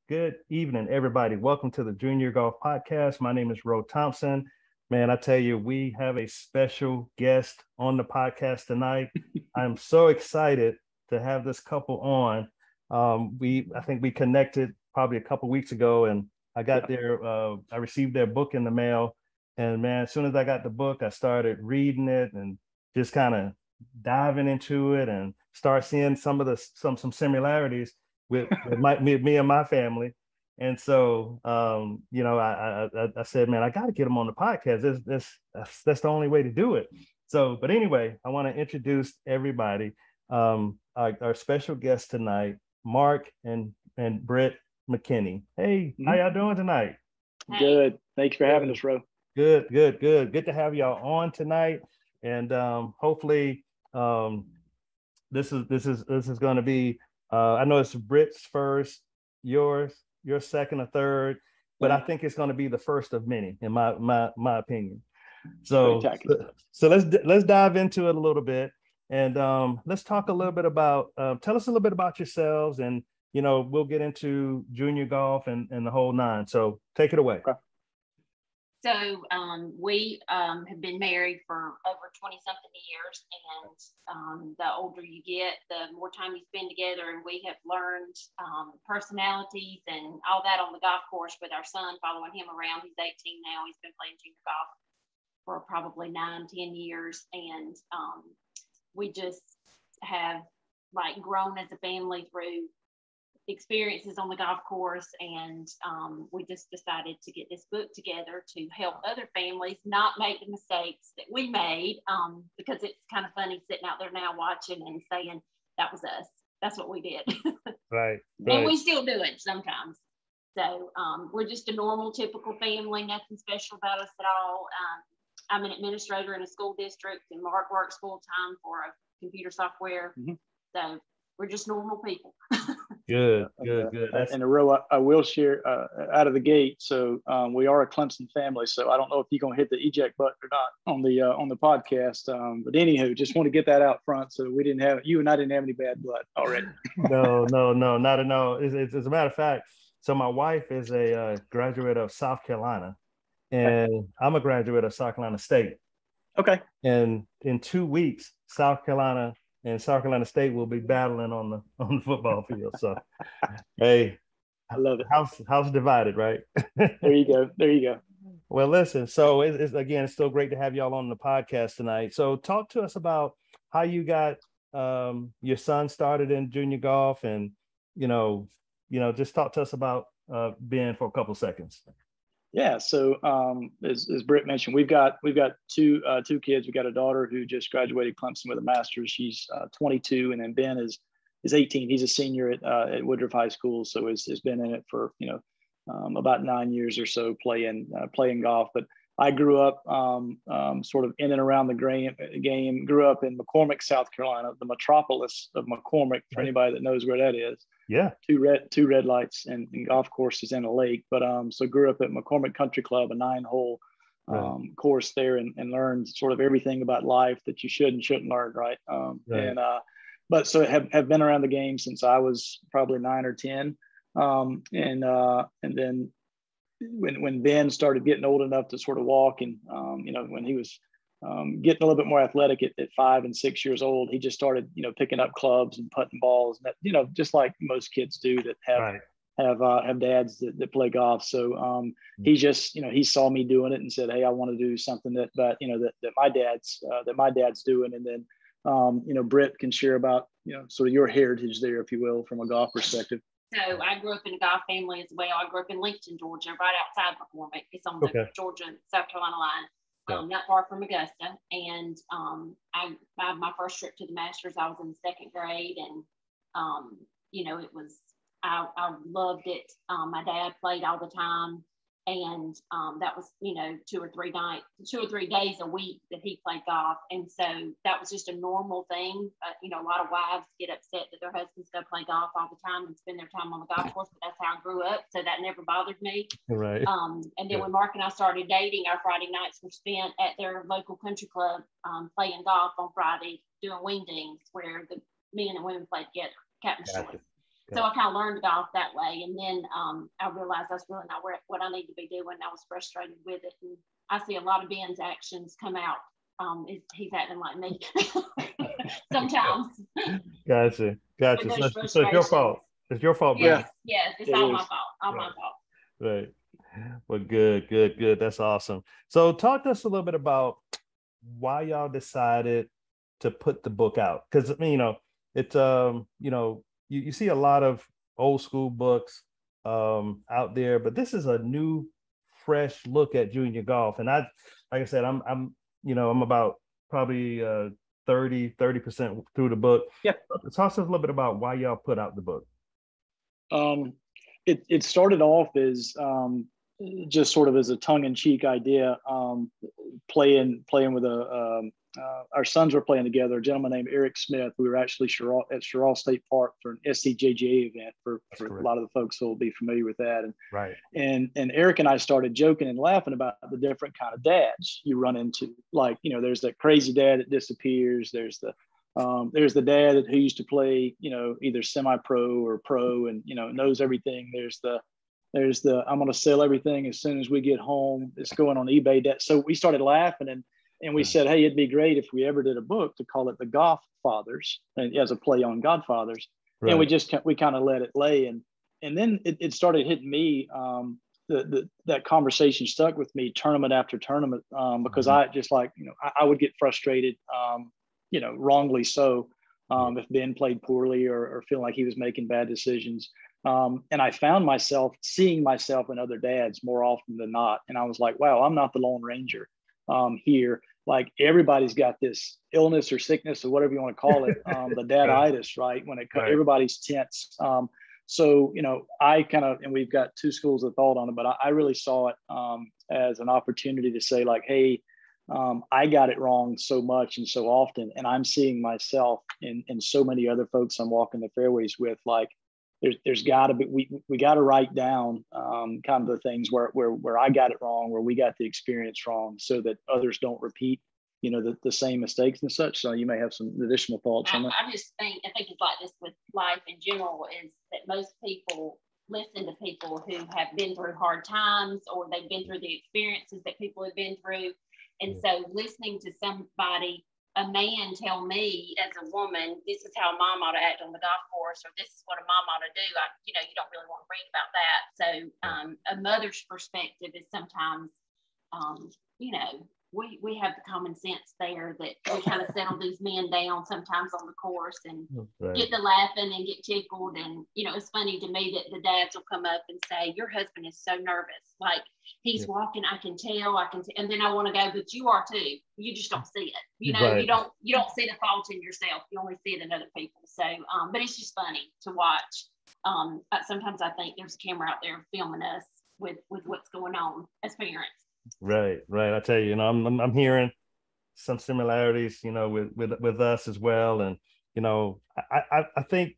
Good evening, everybody. Welcome to the Junior Golf Podcast. My name is Ro Thompson. Man, I tell you, we have a special guest on the podcast tonight. I'm so excited to have this couple on. I think we connected probably a couple weeks ago, and I received their book in the mail. And man, as soon as I got the book, I started reading it and just kind of diving into it and start seeing some similarities with me and my family. And so, I said, man, I got to get him on the podcast. That's the only way to do it. So, but anyway, I want to introduce everybody. Our special guest tonight, Mark and Britt McKinney. Hey, how y'all doing tonight? Good. Thanks for having us, Ro. Good. Good to have y'all on tonight. And hopefully, this is going to be. I know it's Britt's first, your second or third, but I think it's going to be the first of many, in my opinion. So let's dive into it a little bit, and let's talk a little bit about. Tell us a little bit about yourselves, and we'll get into junior golf and the whole nine. So take it away. Okay. So we have been married for over 20-something years, and the older you get, the more time you spend together, and we have learned personalities and all that on the golf course with our son, following him around. He's 18 now. He's been playing junior golf for probably 9-10 years, and we just have grown as a family through experiences on the golf course, and we just decided to get this book together to help other families not make the mistakes that we made, because it's kind of funny sitting out there now watching and saying that was us, that's what we did. Right. And we still do it sometimes. So we're just a normal, typical family, nothing special about us at all. I'm an administrator in a school district, and Mark works full-time for a computer software. So we're just normal people. Good. And Ro, I will share out of the gate. So we are a Clemson family. So I don't know if you're going to hit the eject button or not on the podcast. But anywho, just want to get that out front. So you and I didn't have any bad blood already. No, not at all. It's as a matter of fact. So my wife is a graduate of South Carolina, and I'm a graduate of South Carolina State. Okay. And in 2 weeks, South Carolina and South Carolina State will be battling on the football field. So, hey, I love it. House divided, right? There you go. Well, listen. So it's still great to have y'all on the podcast tonight. So talk to us about how you got your son started in junior golf, and just talk to us about Ben for a couple seconds. Yeah. So as Britt mentioned, we've got two kids. We've got a daughter who just graduated Clemson with a master's. She's 22, and then Ben is 18. He's a senior at Woodruff High School, so has been in it for about 9 years or so playing golf. But I grew up sort of in and around the game. Grew up in McCormick, South Carolina, the metropolis of McCormick. For anybody that knows where that is. Yeah. Two red lights and golf courses in a lake. But so grew up at McCormick Country Club, a 9-hole course there, and learned sort of everything about life that you should and shouldn't learn, right? And but so have been around the game since I was probably 9 or 10. And then when Ben started getting old enough to sort of walk, and when he was getting a little bit more athletic at 5 and 6 years old, he just started picking up clubs and putting balls, and just like most kids do that have dads that play golf. So he just he saw me doing it and said, hey, I want to do something that my dad's doing. And then Britt can share about sort of your heritage there, if you will, from a golf perspective. So I grew up in a golf family as well. I grew up in Lincoln, Georgia, right outside McCormick. It's on the Georgia-South Carolina line, not far from Augusta. And I my first trip to the Masters, I was in the second grade, and it was I loved it. My dad played all the time, and that was 2 or 3 days a week that he played golf, and so that was just a normal thing. A lot of wives get upset that their husbands go play golf all the time and spend their time on the golf course, but that's how I grew up, so that never bothered me. Right. And then when Mark and I started dating, our Friday nights were spent at their local country club, playing golf on Friday, doing wingdings, where the men and women played together, captain's choice. So I kind of learned golf that way. And then I realized that's really not what I need to be doing. I was frustrated with it. And I see a lot of Ben's actions come out. He's acting like me sometimes. Gotcha. So it's your fault. It's your fault, Yes, yes, it's all my fault. All my fault. Right. Well, good. That's awesome. So talk to us a little bit about why y'all decided to put the book out. Because I mean, it's you see a lot of old school books out there, but this is a new, fresh look at junior golf. And like I said, I'm about probably 30% through the book. Yeah. Talk to us a little bit about why y'all put out the book. It started off as just sort of as a tongue-in-cheek idea, playing with our sons were playing together. A gentleman named Eric Smith. We were actually at Sherrill State Park for an SCJGA event for a lot of the folks who will be familiar with that. And Eric and I started joking and laughing about the different kind of dads you run into. Like, there's that crazy dad that disappears. There's the dad who used to play, either semi-pro or pro and, knows everything. There's the I'm going to sell everything as soon as we get home. It's going on eBay debt. So we started laughing and we said, hey, it'd be great if we ever did a book to call it The Golf Fathers, and as a play on Godfathers. Right. And we kind of let it lay. And then it started hitting me. That conversation stuck with me tournament after tournament because I just I would get frustrated, wrongly so, if Ben played poorly or feeling like he was making bad decisions. And I found myself seeing myself in other dads more often than not. And I was like, wow, I'm not the Lone Ranger here. Like, everybody's got this illness or sickness or whatever you want to call it, the daditis, right? When everybody's tense. So, I and we've got two schools of thought on it, but I really saw it as an opportunity to say, like, hey, I got it wrong so much and so often, and I'm seeing myself in so many other folks I'm walking the fairways with. Like, there's got to be, we got to write down kind of the things where I got it wrong, where we got the experience wrong, so that others don't repeat, the same mistakes and such. So you may have some additional thoughts on that. I think it's like this with life in general, is that most people listen to people who have been through hard times, or they've been through the experiences that people have been through. And so listening to somebody, a man, tell me as a woman, this is how a mom ought to act on the golf course, or this is what a mom ought to do, you don't really want to read about that. So a mother's perspective is sometimes, we have the common sense there that we kind of settle these men down sometimes on the course and get to laughing and get tickled. And, it's funny to me that the dads will come up and say, your husband is so nervous. Like, he's walking, I can tell. And then I want to go, but you are too. You just don't see it. You don't see the fault in yourself. You only see it in other people. So, but it's just funny to watch. Sometimes I think there's a camera out there filming us with what's going on as parents. Right. I tell you, I'm hearing some similarities, with us as well. And, I think,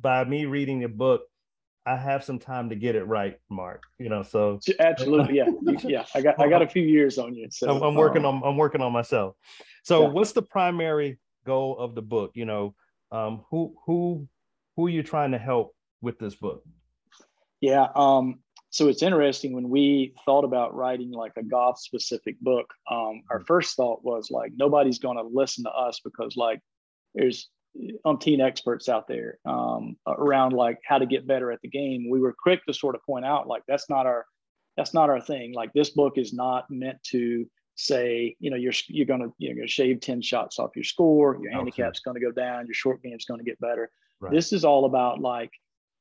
by me reading the book, I have some time to get it right, Mark. So absolutely, yeah. I got a few years on you. So I'm working on myself. So what's the primary goal of the book? Who are you trying to help with this book? Yeah. So it's interesting, when we thought about writing like a golf specific book, our first thought was like, nobody's going to listen to us because like there's umpteen experts out there around like how to get better at the game. We were quick to sort of point out, like, that's not our thing. Like, this book is not meant to say, you're going to shave 10 shots off your score, your handicap's going to go down, your short game's going to get better. Right. This is all about like,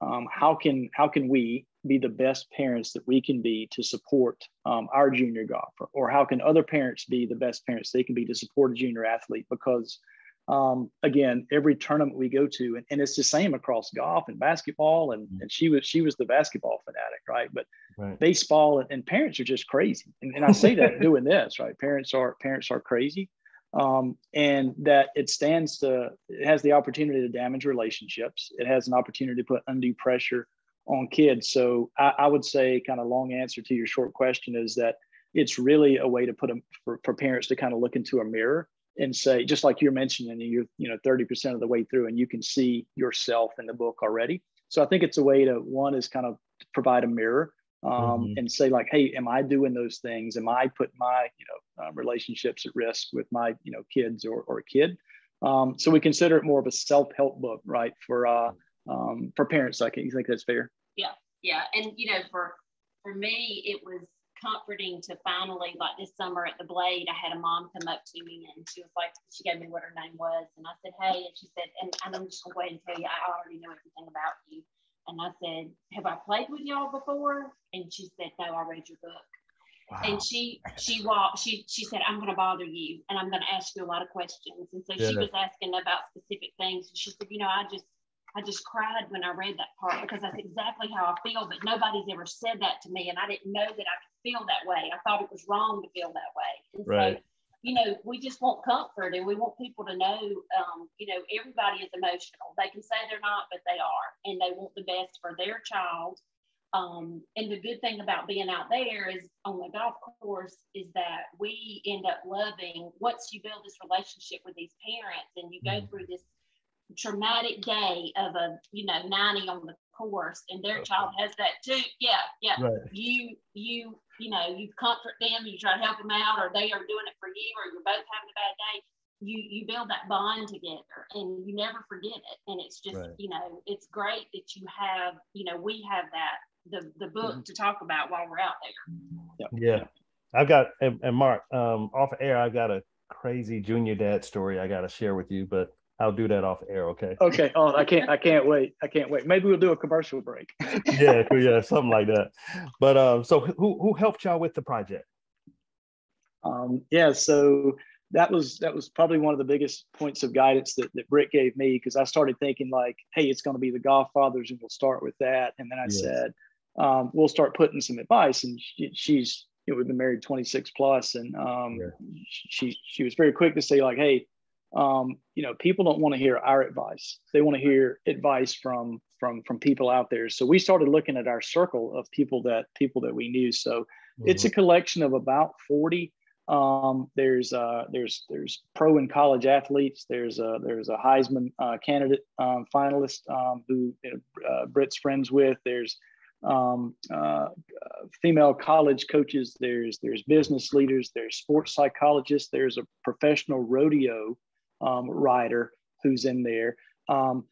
how can we be the best parents that we can be to support our junior golfer, or how can other parents be the best parents they can be to support a junior athlete? Because again, every tournament we go to, and it's the same across golf and basketball, and she was the basketball fanatic, right? But baseball and parents are just crazy, and I say that doing this, right? Parents are crazy, and that it has the opportunity to damage relationships. It has an opportunity to put undue pressure on kids. So I would say, kind of long answer to your short question, is that it's really a way to put them for parents to kind of look into a mirror and say, just like you're mentioning, you're 30% of the way through, and you can see yourself in the book already. So I think it's a way to, one is kind of provide a mirror, and say like, hey, am I doing those things? Am I putting my relationships at risk with my kids or a kid? So we consider it more of a self-help book, right? For parents. I think that's fair. Yeah. And for me, it was comforting to finally, like this summer at the Blade, I had a mom come up to me and she was like, she gave me what her name was, and I said, hey, and she said, and I'm just gonna go ahead and tell you, I already know everything about you. And I said, have I played with y'all before? And she said, no, I read your book. Wow. And she said, I'm going to bother you and I'm going to ask you a lot of questions. And so she was asking about specific things. And she said, I just cried when I read that part because that's exactly how I feel, but nobody's ever said that to me. And I didn't know that I could feel that way. I thought it was wrong to feel that way. And so, we just want comfort, and we want people to know, everybody is emotional. They can say they're not, but they are, and they want the best for their child. And the good thing about being out there is on the golf course is that we end up loving, once you build this relationship with these parents and you go through this traumatic day of 90 on the course, and their child has that too. Right. You comfort them, you try to help them out, or they are doing it for you, or you're both having a bad day. You build that bond together, and you never forget it. And it's just it's great that you have we have that the book to talk about while we're out there. Yeah. I've got, and Mark, off air, I've got a crazy junior dad story I got to share with you, but I'll do that off air. Okay. Okay. Oh, I can't wait. Maybe we'll do a commercial break. yeah, something like that. But so who helped y'all with the project? So that was probably one of the biggest points of guidance that Britt gave me, because I started thinking like, hey, it's going to be the Golf Fathers, and we'll start with that. And then I said, we'll start putting some advice. And she's we've been married 26 plus, and she was very quick to say like, hey, people don't want to hear our advice. They want to hear advice from people out there. So we started looking at our circle of people that we knew. So it's a collection of about 40. There's pro and college athletes. There's a Heisman candidate finalist who Britt's friends with. There's female college coaches. There's business leaders. There's sports psychologists. There's a professional rodeo rider who's in there, and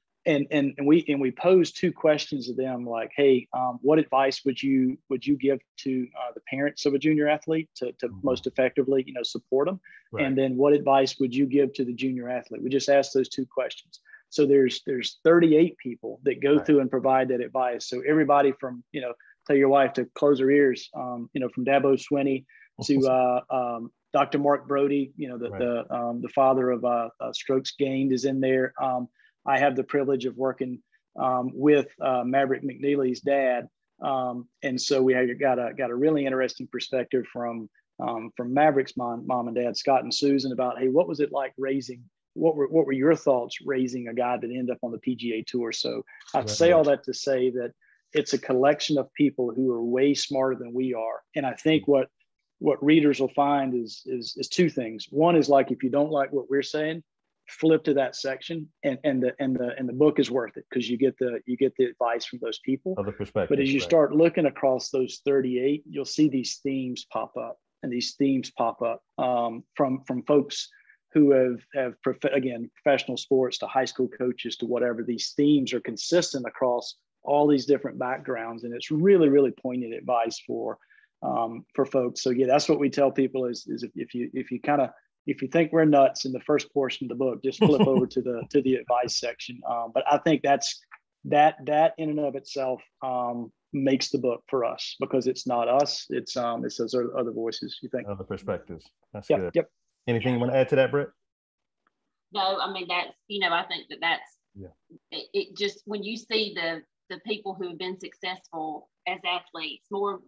we posed two questions to them, like, hey, what advice would you give to the parents of a junior athlete to most effectively support them, and then what advice would you give to the junior athlete? We just asked those two questions. So there's 38 people that go through and provide that advice. So everybody from tell your wife to close her ears, from Dabo Swinney to Dr. Mark Brody, the father of Strokes Gained is in there. I have the privilege of working with Maverick McNeely's dad, and so we got a really interesting perspective from Maverick's mom and dad, Scott and Susan, about, hey, what was it like raising? What were your thoughts raising a guy that ended up on the PGA Tour? So I say all that to say that it's a collection of people who are way smarter than we are, and I think what readers will find is two things. One is, like, if you don't like what we're saying, flip to that section, and the book is worth it, because you get the advice from those people. Other perspective. But as you start looking across those 38, you'll see these themes pop up, from folks who have professional sports to high school coaches to whatever. These themes are consistent across all these different backgrounds, and it's really, really poignant advice for folks. So yeah, that's what we tell people is if you think we're nuts in the first portion of the book, just flip over to the advice section. But I think that in and of itself makes the book for us, because it's not us, it's those other voices. You think other perspectives. That's good. Yep. Anything you want to add to that, Britt? No, I mean, that's I think that's it. Just when you see the people who have been successful as athletes, more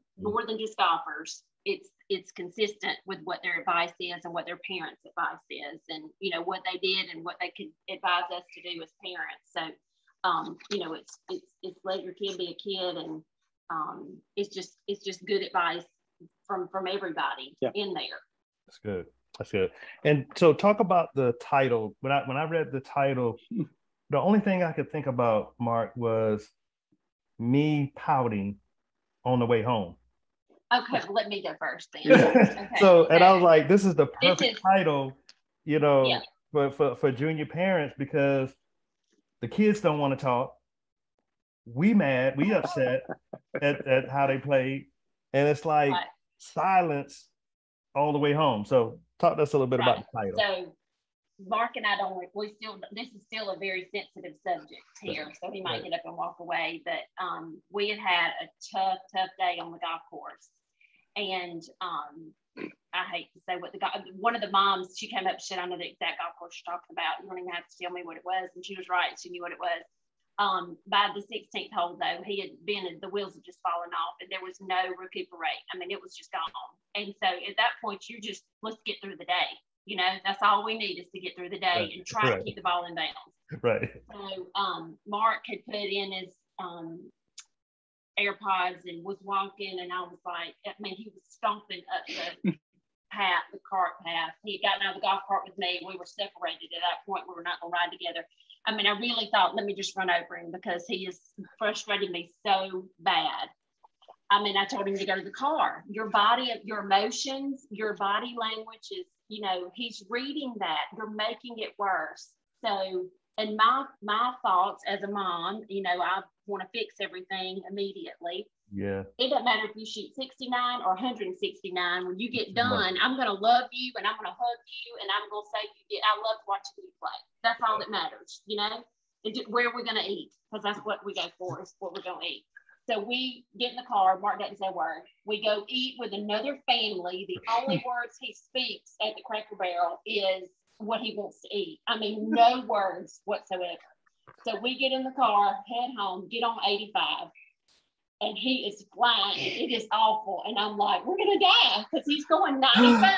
than just golfers, it's consistent with what their advice is and what their parents' advice is, and what they did and what they could advise us to do as parents. So it's let your kid be a kid, and it's just good advice from everybody in there. That's good. That's good. And so talk about the title. When I read the title, the only thing I could think about, Mark, was me pouting on the way home. Okay, well, let me go first then. Okay. So, and I was like, this is the perfect This is, title, you know, yeah. for junior parents, because the kids don't want to talk. We mad, we upset at how they played. And it's like Right. silence all the way home. So talk to us a little bit about Right. the title. So Mark and I don't, this is still a very sensitive subject here. So he might Right. get up and walk away. But we had a tough day on the golf course. And I hate to say one of the moms, she came up and said, I know the exact golf course you're talking about. You don't even have to tell me what it was. And she was right. She knew what it was. By the 16th hole, though, the wheels had just fallen off and there was no recuperate. I mean, it was just gone. And so at that point, let's get through the day. You know, that's all we need is to get through the day and try to keep the ball in bounds. Right. So Mark had put in his AirPods and was walking, and I was like, I mean, he was stomping up the cart path. He had gotten out of the golf cart with me. We were separated at that point. We were not going to ride together. I mean, I really thought, let me just run over him because he is frustrating me so bad. I mean, I told him to go to the car. Your body, your emotions, your body language is, you know, he's reading that. You're making it worse. So, and my thoughts as a mom, you know, I want to fix everything immediately. Yeah. It doesn't matter if you shoot 69 or 169. When you get done, I'm going to love you and I'm going to hug you and I'm going to say I love watching you play. That's all that matters, you know? Where are we going to eat? Because that's what we go for, is what we're going to eat. So we get in the car. Mark doesn't say a word. We go eat with another family. The only words he speaks at the Cracker Barrel is what he wants to eat. I mean, no words whatsoever. So we get in the car, head home, get on 85. And he is flying. It is awful. And I'm like, we're going to die because he's going 95.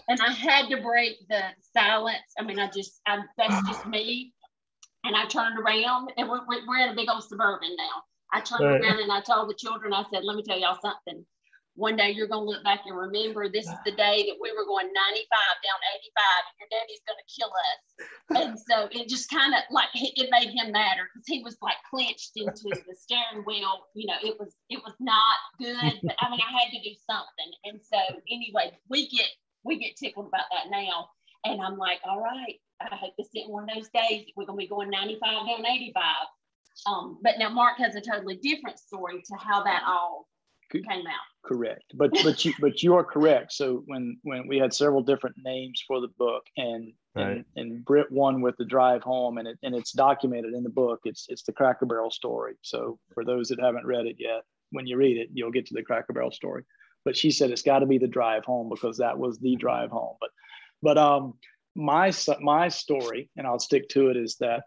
And I had to break the silence. I mean, that's just me. And I turned around, and we're in a big old Suburban now. I turned around and I told the children, I said, let me tell y'all something. One day you're going to look back and remember this is the day that we were going 95 down 85 and your daddy's going to kill us. And so it just kind of like, it made him madder because he was like clenched into the steering wheel. You know, it was not good, but I mean, I had to do something. And so anyway, we get tickled about that now. And I'm like, all right, I hope this isn't one of those days we're going to be going 95 down 85. But now Mark has a totally different story to how that all came out. Correct, but you are correct. So when we had several different names for the book, and Britt won with the drive home, and it's documented in the book. It's the Cracker Barrel story. So for those that haven't read it yet, when you read it, you'll get to the Cracker Barrel story. But she said it's got to be the drive home because that was the drive home. But my story, and I'll stick to it, is that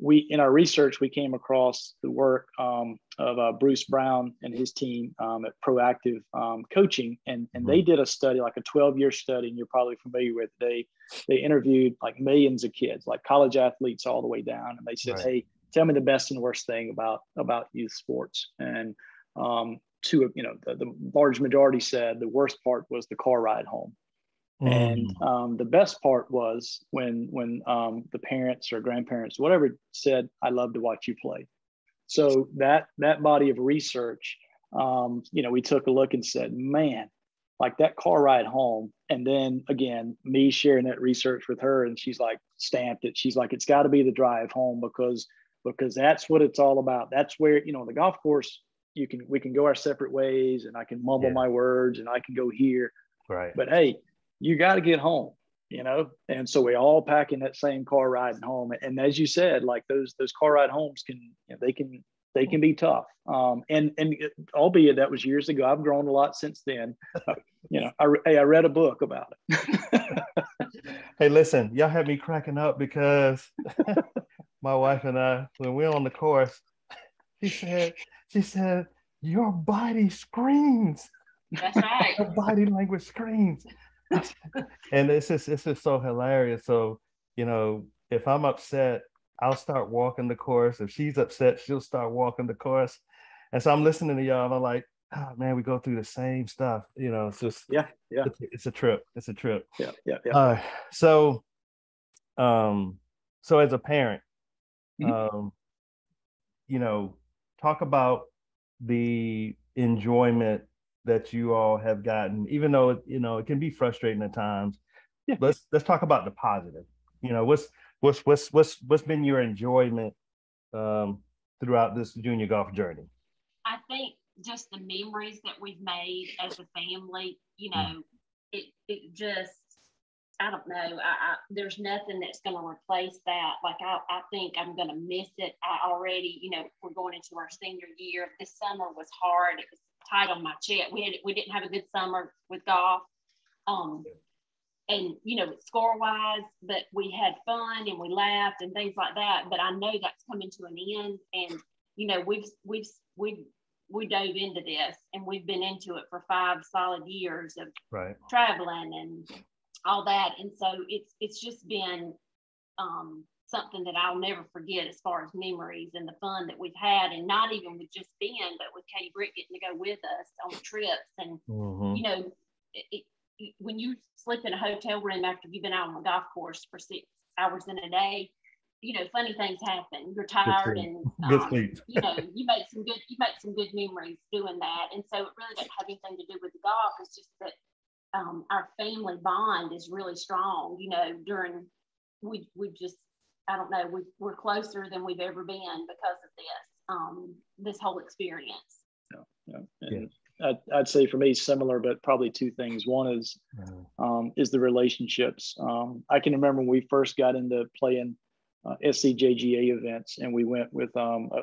we, in our research, we came across the work of Bruce Brown and his team at Proactive Coaching, and they did a study, like a 12-year study, and you're probably familiar with. They interviewed like millions of kids, like college athletes all the way down, and they said, "Hey, tell me the best and worst thing about youth sports." And the large majority said the worst part was the car ride home. And the best part was when the parents or grandparents, whatever, said, "I love to watch you play." So that body of research, we took a look and said, man, like that car ride home. And then again, me sharing that research with her, and she's like stamped it. She's like, it's got to be the drive home because that's what it's all about. That's where, the golf course, we can go our separate ways, and I can mumble my words and I can go here. Right. But hey, you got to get home, and so we all pack in that same car riding home. And as you said, like those car ride homes they can be tough. And albeit that was years ago, I've grown a lot since then. I read a book about it. Hey, listen, y'all had me cracking up because my wife and I, when we're on the course, she said, your body screams. That's right. Your body language screams. And it's just so hilarious. So, if I'm upset, I'll start walking the course. If she's upset, she'll start walking the course. And so I'm listening to y'all, and I'm like, oh, man, we go through the same stuff. It's just it's a trip. It's a trip. So so as a parent, um, talk about the enjoyment that you all have gotten, even though it can be frustrating at times. Let's talk about the positive. What's been your enjoyment throughout this junior golf journey? I think just the memories that we've made as a family, it just, I don't know. There's nothing that's going to replace that. Like, I think I'm going to miss it. I already, we're going into our senior year. This summer was hard. It was tight on my chest. We didn't have a good summer with golf. And, score wise, but we had fun and we laughed and things like that. But I know that's coming to an end. And, we dove into this and we've been into it for 5 solid years of traveling and all that. And so it's just been something that I'll never forget as far as memories and the fun that we've had, and not even with just Ben, but with Katie Britt getting to go with us on trips. And, when you sleep in a hotel room after you've been out on the golf course for 6 hours in a day, funny things happen. You're tired, and you make some good memories doing that. And so it really doesn't have anything to do with the golf. It's just that our family bond is really strong. We just, I don't know, we're closer than we've ever been because of this whole experience. I'd say for me similar, but probably 2 things. One is the relationships. I can remember when we first got into playing SCJGA events, and we went with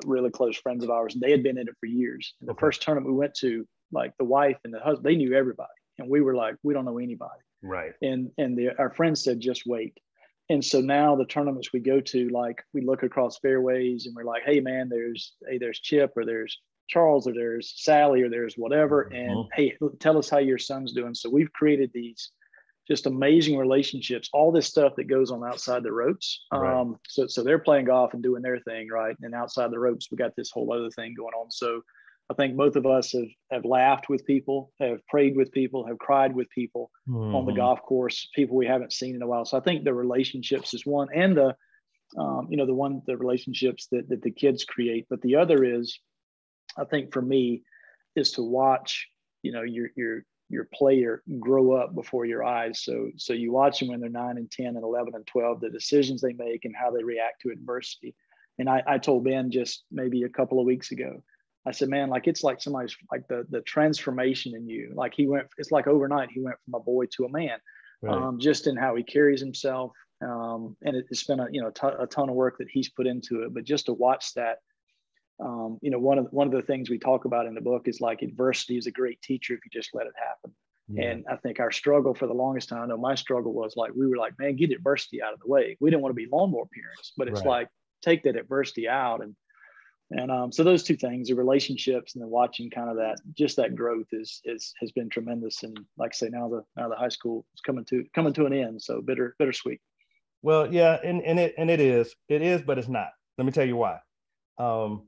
really close friends of ours, and they had been in it for years. And the first tournament we went to, like the wife and the husband, they knew everybody, and we were like, we don't know anybody. Right. And our friends said, just wait. And so now the tournaments we go to, like, we look across fairways and we're like, hey man, there's Chip, or there's Charles, or there's Sally, or there's whatever. And hey, tell us how your son's doing. So we've created these just amazing relationships, all this stuff that goes on outside the ropes. So they're playing golf and doing their thing, right? And outside the ropes, we got this whole other thing going on. So I think both of us have laughed with people, have prayed with people, have cried with people on the golf course, people we haven't seen in a while. So I think the relationships is one, and the relationships that the kids create. But the other is, I think for me, is to watch, your player grow up before your eyes. So you watch them when they're 9 and 10 and 11 and 12, the decisions they make and how they react to adversity. And I told Ben just maybe a couple of weeks ago, I said, man, like, it's like somebody's, like, the transformation in you. Like, it's like overnight, he went from a boy to a man, just in how he carries himself. And it's been a ton of work that he's put into it, but just to watch that, one of the things we talk about in the book is, like, adversity is a great teacher if you just let it happen. And I think our struggle for the longest time, I know my struggle was, like, we were like, man, get adversity out of the way. We didn't want to be lawnmower parents, but it's like, take that adversity out. And so those 2 things, the relationships and then watching kind of that growth has been tremendous. And like I say, now the high school is coming to an end. So bittersweet. Well, yeah. And it is, but it's not. Let me tell you why. I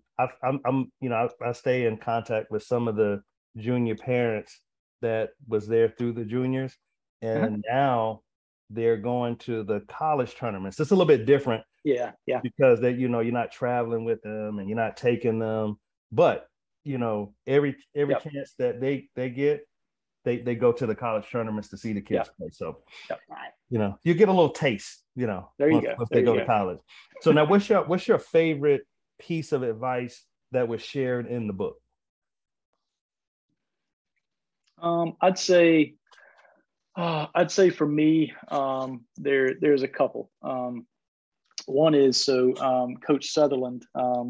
stay in contact with some of the junior parents that was there through the juniors, and now they're going to the college tournaments. It's a little bit different. Yeah. Because you're not traveling with them and you're not taking them, but every chance that they get, they go to the college tournaments to see the kids play. So you get a little taste, there you go. Once they go to college. So now what's your favorite piece of advice that was shared in the book? I'd say for me, there's a couple. One is, Coach Sutherland,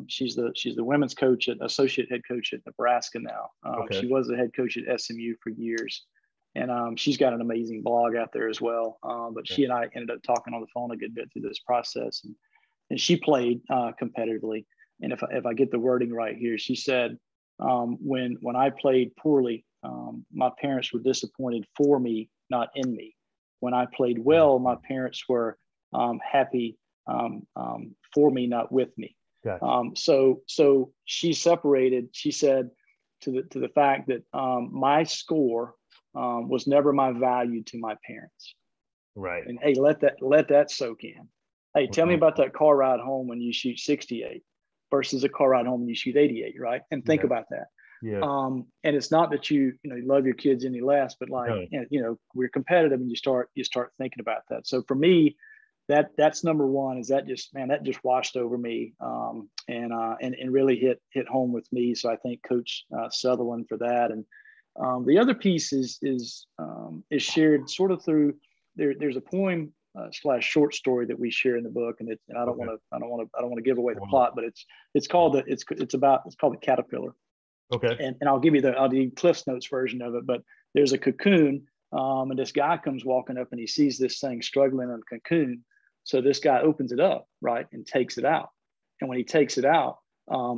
she's the women's coach, associate head coach at Nebraska now. She was the head coach at SMU for years, and she's got an amazing blog out there as well. But she and I ended up talking on the phone a good bit through this process, and she played competitively. And if I get the wording right here, she said, when I played poorly, my parents were disappointed for me, not in me. When I played well, my parents were happy for me, not with me. Gotcha. So she separated. She said, to the fact that my score was never my value to my parents. Right. And hey, let that soak in. Hey, tell me about that car ride home when you shoot 68 versus a car ride home when you shoot 88, right? And think about that. Yeah. And it's not that you love your kids any less, but like, we're competitive, and you start thinking about that. So for me, that's number one. Is that just washed over me, and really hit home with me. So I thank Coach Sutherland for that. And the other piece is shared sort of through there's a poem / short story that we share in the book, and I don't want to give away the plot, but it's called the Caterpillar. Okay. And I'll give you Cliff's Notes version of it. But there's a cocoon, and this guy comes walking up, and he sees this thing struggling in a cocoon. So this guy opens it up, right, and takes it out. And when he takes it out,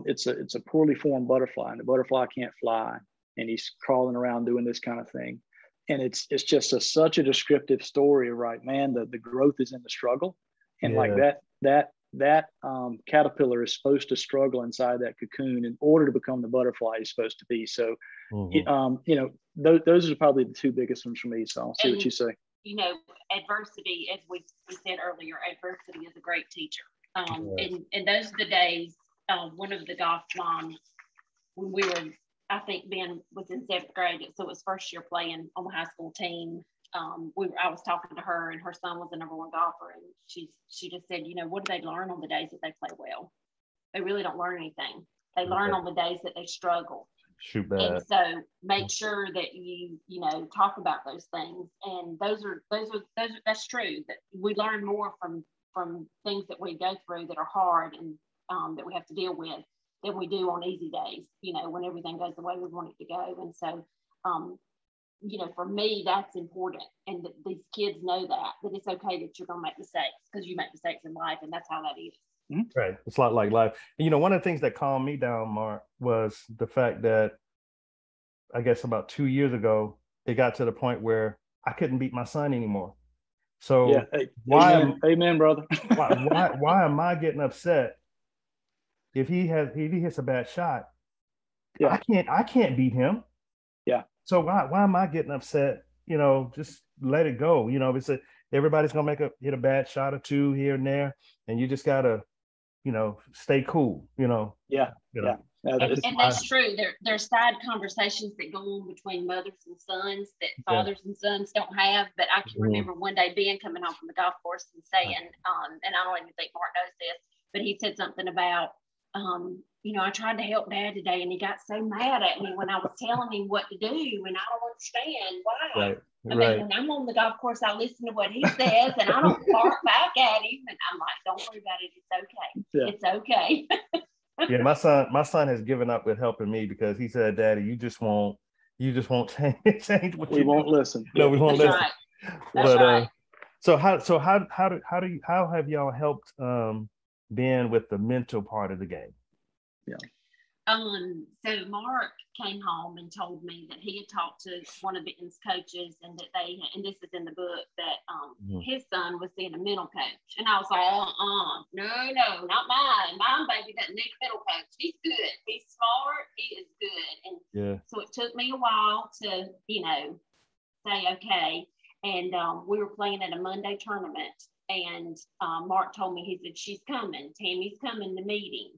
it's a poorly formed butterfly, and the butterfly can't fly, and he's crawling around doing this kind of thing. And it's just such a descriptive story, right, man? The growth is in the struggle, and like that caterpillar is supposed to struggle inside that cocoon in order to become the butterfly he's supposed to be. So, those are probably the two biggest ones for me. So I'll see what you say. Adversity, as we said earlier, adversity is a great teacher. And those are the days. One of the golf moms, when we were, I think Ben was in 7th grade, so it was first year playing on the high school team. I was talking to her, and her son was the number 1 golfer, and she just said, what do they learn on the days that they play well? They really don't learn anything. They learn on the days that they struggle. Shoot bad. And so make sure that you talk about those things, and that's true. That we learn more from things that we go through that are hard and that we have to deal with than we do on easy days, when everything goes the way we want it to go. And so, for me, that's important. And these kids know that it's okay that you're going to make mistakes, because you make mistakes in life, and that's how that is. Right. It's a lot like life. And, one of the things that calmed me down, Mark, was the fact that I guess about 2 years ago, it got to the point where I couldn't beat my son anymore. So amen, brother. why am I getting upset if he hits a bad shot? Yeah. I can't beat him. Yeah. So why am I getting upset? Just let it go. Everybody's gonna hit a bad shot or two here and there, and you just gotta, stay cool. Yeah. And that's true. There's side conversations that go on between mothers and sons that fathers and sons don't have. But I can remember one day Ben coming home from the golf course and saying, and I don't even think Mark knows this, but he said something about, I tried to help Dad today, and he got so mad at me when I was telling him what to do, and I don't understand why. Right. I mean, when I'm on the golf course, I listen to what he says, and I don't bark back at him. And I'm like, don't worry about it. It's okay. Yeah. It's okay. Yeah, my son has given up with helping me, because he said, "Daddy, you just won't change what we won't listen." No, we won't listen. Right. That's right. So how have y'all helped Ben with the mental part of the game? Yeah. So Mark came home and told me that he had talked to one of Ben's coaches, and that and this is in the book, that his son was seeing a mental coach. And I was like, no, not mine. Mine baby doesn't need a mental coach. He's good. He's smart. He is good. And so it took me a while to, say, okay. And we were playing at a Monday tournament, and Mark told me, he said, she's coming. Tammy's coming to meeting.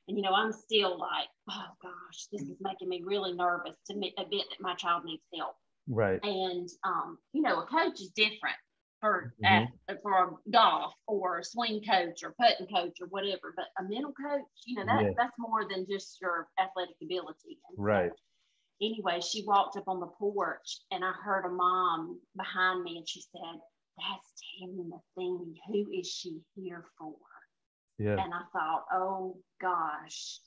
And, I'm still like, oh, gosh, this is making me really nervous to admit that my child needs help. Right. And, a coach is different for golf, or a swing coach or putting coach or whatever. But a mental coach, that's more than just your athletic ability. And right. So, anyway, she walked up on the porch, and I heard a mom behind me, and she said, "That's Tammy Matheny. Who is she here for?" Yeah. And I thought, oh gosh,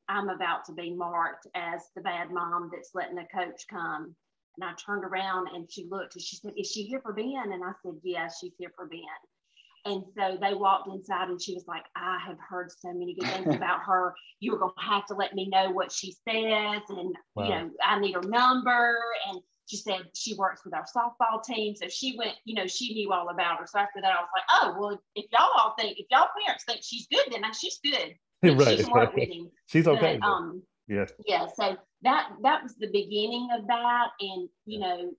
I'm about to be marked as the bad mom that's letting a coach come. And I turned around, and she looked, and she said, "Is she here for Ben?" And I said, "Yeah, she's here for Ben." And so they walked inside, and she was like, "I have heard so many good things about her. You're going to have to let me know what she says. And, I need her number." And she said she works with our softball team. So she went, she knew all about her. So after that, I was like, oh, well, if y'all parents think she's good, then she's good. Right. She can work with him. She's okay. But, yeah. So that was the beginning of that. And, you know,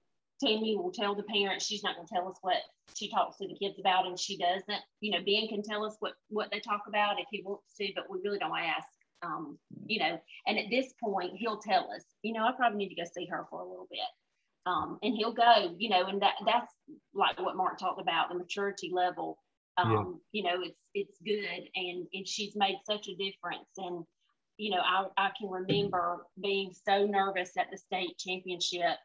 Tammy will tell the parents, she's not going to tell us what she talks to the kids about, and she doesn't. You know, Ben can tell us what they talk about if he wants to, but we really don't ask. You know, and at this point, he'll tell us, you know, I probably need to go see her for a little bit. And he'll go, you know, and that's like what Mark talked about, the maturity level. You know, it's good, and she's made such a difference. And, you know, I can remember being so nervous at the state championship.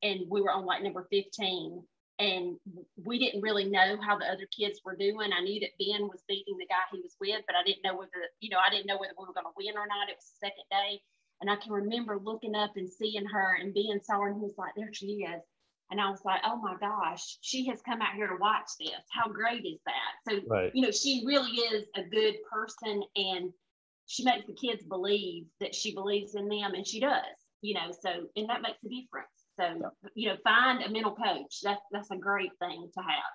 And we were on like number 15, and we didn't really know how the other kids were doing. I knew that Ben was beating the guy he was with, but I didn't know whether we were going to win or not. It was the second day. And I can remember looking up and seeing her, and Ben saw her, and he was like, there she is. And I was like, oh my gosh, she has come out here to watch this. How great is that? So, you know, she really is a good person, and she makes the kids believe that she believes in them, and she does, you know, so, and that makes a difference. So, you know, find a mental coach. That's a great thing to have.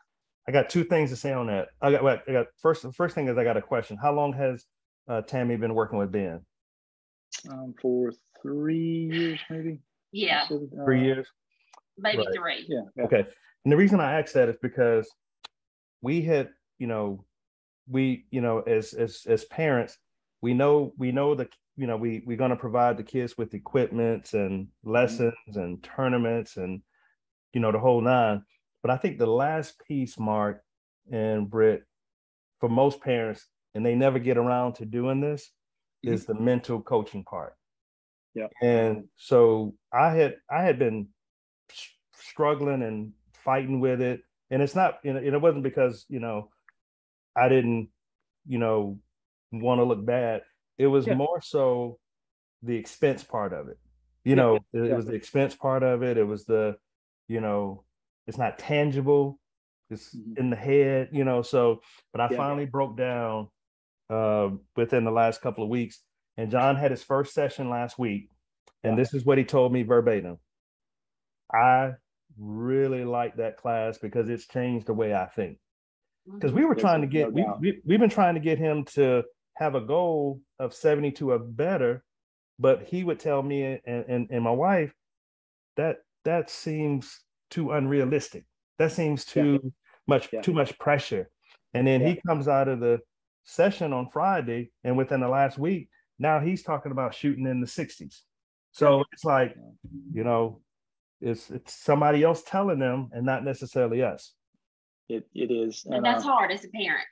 I got two things to say on that. The first thing is I got a question. How long has Tammy been working with Ben? For 3 years, maybe. Yeah. 3 years? Maybe 3. Yeah. Okay. And the reason I asked that is because we had, you know, as parents, we know that, you know, we're going to provide the kids with equipment and lessons and tournaments and, you know, the whole nine. But I think the last piece, Mark and Britt, for most parents, and they never get around to doing this, is the mental coaching part. Yeah. And so I had been struggling and fighting with it. And it's not, you know, it wasn't because, you know, I didn't, you know, want to look bad. It was more so the expense part of it. You know, it was the expense part of it. It was the, you know, it's not tangible. It's in the head, you know. So, but I finally broke down within the last couple of weeks. And John had his first session last week. And this is what he told me verbatim. I really like that class because it's changed the way I think. Because we were trying to get, we've been trying to get him to have a goal of 72 or better, but he would tell me and my wife that seems too unrealistic. That seems too much pressure. And then he comes out of the session on Friday, and within the last week, now he's talking about shooting in the 60s. So it's like, you know, it's somebody else telling them and not necessarily us. It is. And that's hard as a parent.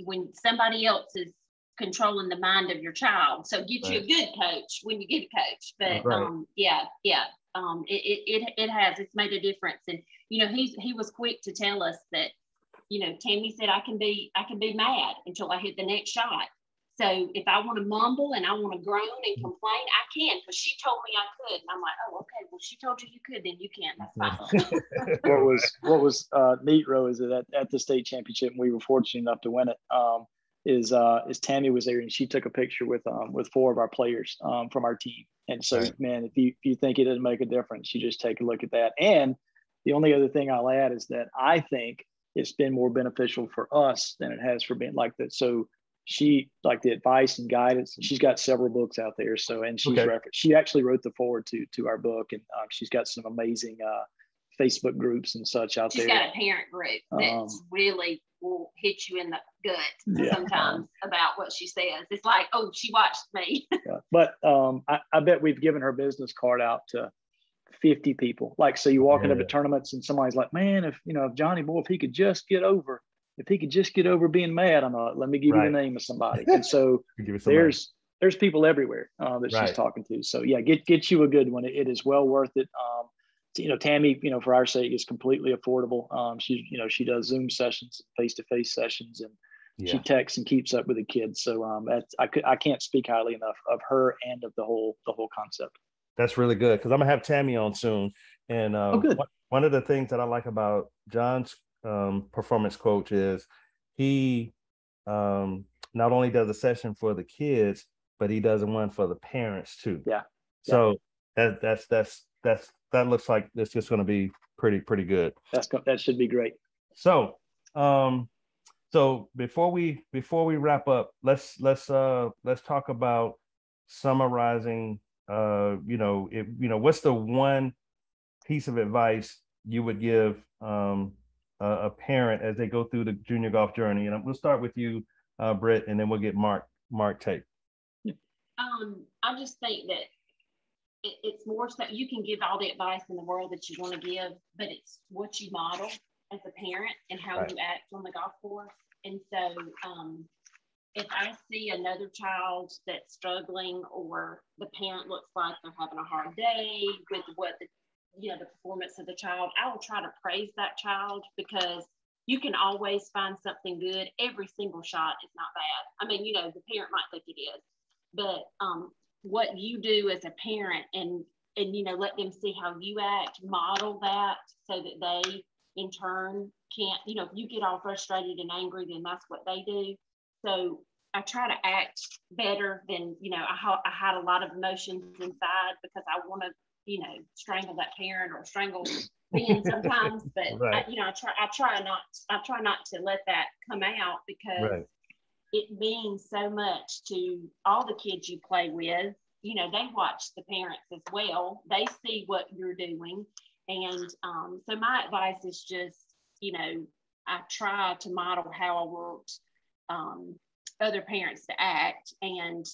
When somebody else is controlling the mind of your child. So get you a good coach when you get a coach. But it's made a difference. And, you know, he was quick to tell us that, you know, Tammy said, I can be mad until I hit the next shot. So if I want to mumble and I want to groan and complain, I can, because she told me I could. And I'm like, oh, okay, well, she told you could, then you can. That's fine. What was neat, Ro, is that at the state championship, and we were fortunate enough to win it, is Tammy was there, and she took a picture with 4 of our players from our team. And so, man, if you think it doesn't make a difference, you just take a look at that. And the only other thing I'll add is that I think it's been more beneficial for us than it has for being like that. So she, like the advice and guidance, she's got several books out there. So, and she actually wrote the foreword to our book, and she's got some amazing Facebook groups and such out there. She's got a parent group that's really will hit you in the gut sometimes about what she says. It's like, oh, she watched me. But I bet we've given her business card out to 50 people. Like, so you walk into the tournaments and somebody's like, man, if Johnny Boy, if he could just get over being mad, I'm like, let me give you the name of somebody. And so there's people everywhere that she's talking to. So get you a good one. It is well worth it. Tammy, for our sake, is completely affordable. She does Zoom sessions, face-to-face sessions, and she texts and keeps up with the kids. So I can't speak highly enough of her and of the whole concept. That's really good, because I'm gonna have Tammy on soon. And one of the things that I like about John's performance coach is he not only does a session for the kids, but he does one for the parents too. So that looks like it's just going to be pretty good. That should be great. So before we wrap up, let's talk about summarizing, what's the one piece of advice you would give a parent as they go through the junior golf journey? And we'll start with you, Britt, and then we'll get Mark take. I just think that it's more so you can give all the advice in the world that you want to give, but it's what you model as a parent and how you act on the golf course. And so if I see another child that's struggling, or the parent looks like they're having a hard day with what the performance of the child, I will try to praise that child, because you can always find something good. Every single shot is not bad. I mean, the parent might think it is, but what you do as a parent and let them see how you act, model that, so that they in turn can't, if you get all frustrated and angry, then that's what they do. So I try to act better than, I had a lot of emotions inside, because I want to, strangle that parent or strangle Ben sometimes, but right. I try not to let that come out, because it means so much to all the kids you play with. They watch the parents as well. They see what you're doing. And so my advice is just, I try to model how I want other parents to act, and,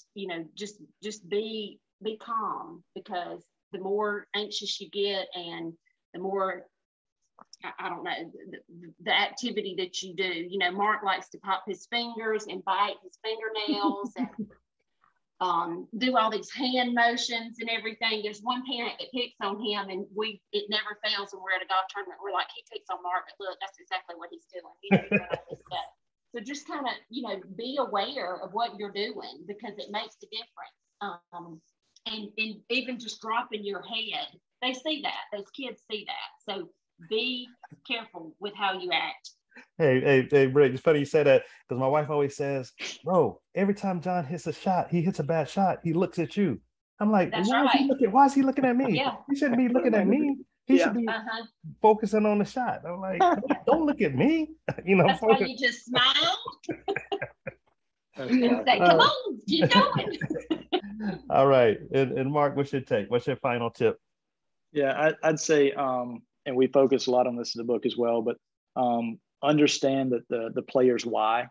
just be calm, because the more anxious you get and the more, I don't know, the activity that you do. Mark likes to pop his fingers and bite his fingernails and do all these hand motions and everything. There's one parent that picks on him, and it never fails when we're at a golf tournament. We're like, he picks on Mark, but look, that's exactly what he's doing. He's doing all this stuff. So just kind of, be aware of what you're doing, because it makes a difference. And even just dropping your head, they see that. Those kids see that. So be careful with how you act. Hey, Britt, it's funny you say that, because my wife always says, bro, every time John hits a shot, he hits a bad shot, he looks at you. I'm like, why is he looking at me? Yeah. He shouldn't be looking at me. He should be focusing on the shot. I'm like, don't look at me. That's why you just smile and say, come on, keep going. All right. And Mark, what's your take? What's your final tip? Yeah, I'd say, and we focus a lot on this in the book as well, but understand that the player's why.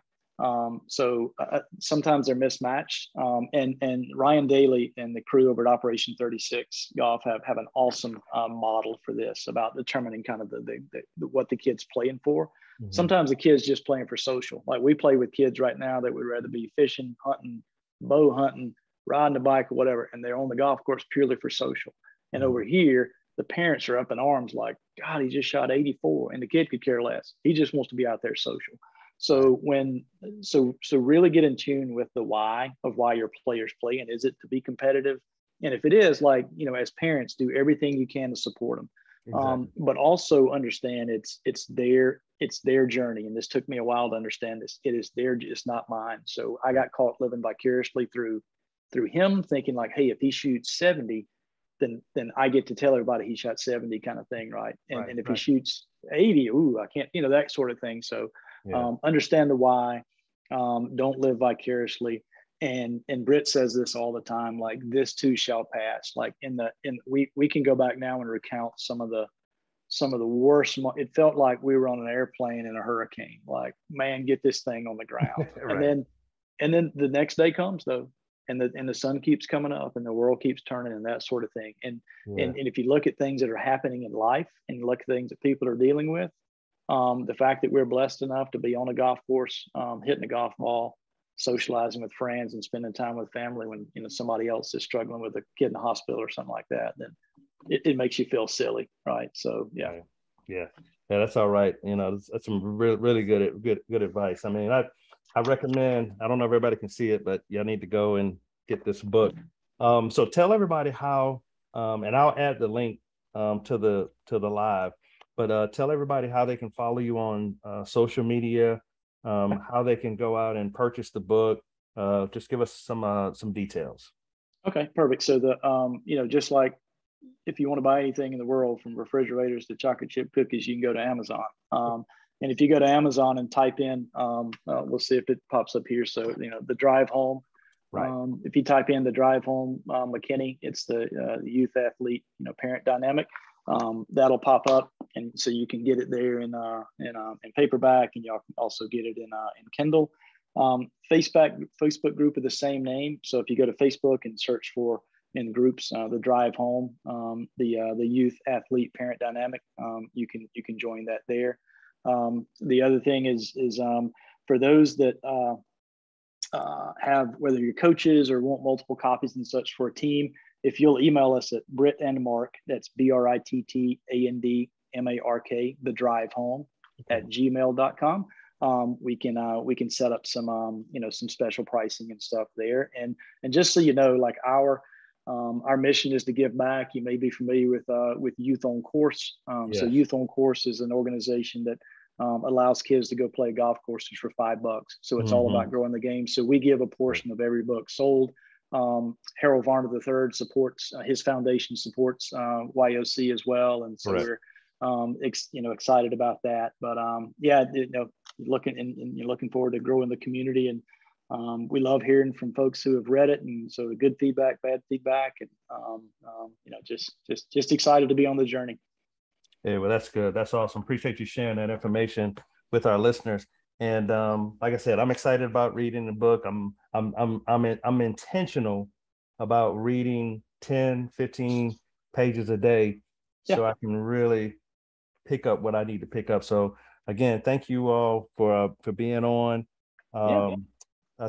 So sometimes they're mismatched. And Ryan Daly and the crew over at Operation 36 Golf have an awesome model for this, about determining kind of the what the kid's playing for. Mm-hmm. Sometimes the kid's just playing for social. Like, we play with kids right now that would rather be fishing, hunting, bow hunting, riding a bike or whatever, and they're on the golf course purely for social. And over here, the parents are up in arms like, God, he just shot 84, and the kid could care less. He just wants to be out there social. So so really get in tune with the why of why your players play, and is it to be competitive? And if it is, like, as parents, do everything you can to support them. Exactly. But also understand it's their journey, and this took me a while to understand this. It's not mine. So I got caught living vicariously through him, thinking like, hey, if he shoots 70, then I get to tell everybody he shot 70, kind of thing, right? And if he shoots 80, I can't, that sort of thing. So understand the why. Don't live vicariously. And Britt says this all the time, like, this too shall pass. Like, we can go back now and recount some of the worst. It felt like we were on an airplane in a hurricane. Like, man, get this thing on the ground. and then the next day comes, though, and the sun keeps coming up, and the world keeps turning, and that sort of thing. And if you look at things that are happening in life, and look at things that people are dealing with, the fact that we're blessed enough to be on a golf course, hitting a golf ball, socializing with friends, and spending time with family when somebody else is struggling with a kid in the hospital or something like that, then it makes you feel silly, right? So yeah, that's all right. That's some really good advice. I mean, I recommend, I don't know if everybody can see it, but y'all need to go and get this book. So tell everybody how, and I'll add the link to the live, but tell everybody how they can follow you on social media, how they can go out and purchase the book. Just give us some details. Okay, perfect. So just like, if you want to buy anything in the world, from refrigerators to chocolate chip cookies, you can go to Amazon. And if you go to Amazon and type in, we'll see if it pops up here. So, the drive home, Right. If you type in the Drive Home McKinney, it's the youth athlete, parent dynamic. That'll pop up, and so you can get it there in paperback, and y'all can also get it in Kindle. Facebook group of the same name. So if you go to Facebook and search for in groups the Drive Home, the youth athlete parent dynamic, you can join that there. The other thing is for those that have, whether you're coaches or want multiple copies and such for a team, if you'll email us at Britt and Mark, that's BRITTANDMARK, the Drive Home @gmail.com. We can set up some some special pricing and stuff there. And just so you know, like our mission is to give back. You may be familiar with Youth on Course. Yes. So Youth on Course is an organization that allows kids to go play golf courses for $5. So it's all about growing the game. So we give a portion of every book sold. Harold Varner III supports his foundation supports YOC as well, and so we're excited about that. But looking forward to growing the community, and we love hearing from folks who have read it, and so the good feedback, bad feedback, and just excited to be on the journey. Yeah, well, that's good. That's awesome. Appreciate you sharing that information with our listeners. And like I said, I'm excited about reading the book. I'm intentional about reading 10, 15 pages a day, so I can really pick up what I need to pick up. So again, thank you all for being on. I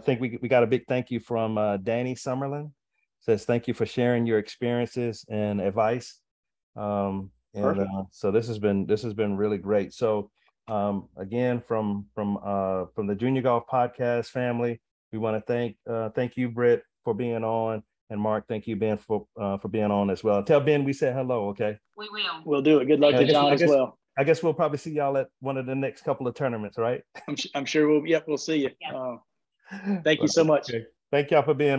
think we got a big thank you from Danny Summerlin. Says thank you for sharing your experiences and advice. So this has been really great. So again, from the Junior Golf Podcast family, we want to thank you, Britt, for being on, and Mark, thank you, Ben, for being on as well. Tell Ben we said hello, okay? We will. We'll do it. Good luck to John as well. I guess we'll probably see y'all at one of the next couple of tournaments, right? I'm sure we'll see you. Thank you so much. Okay. Thank y'all for being on.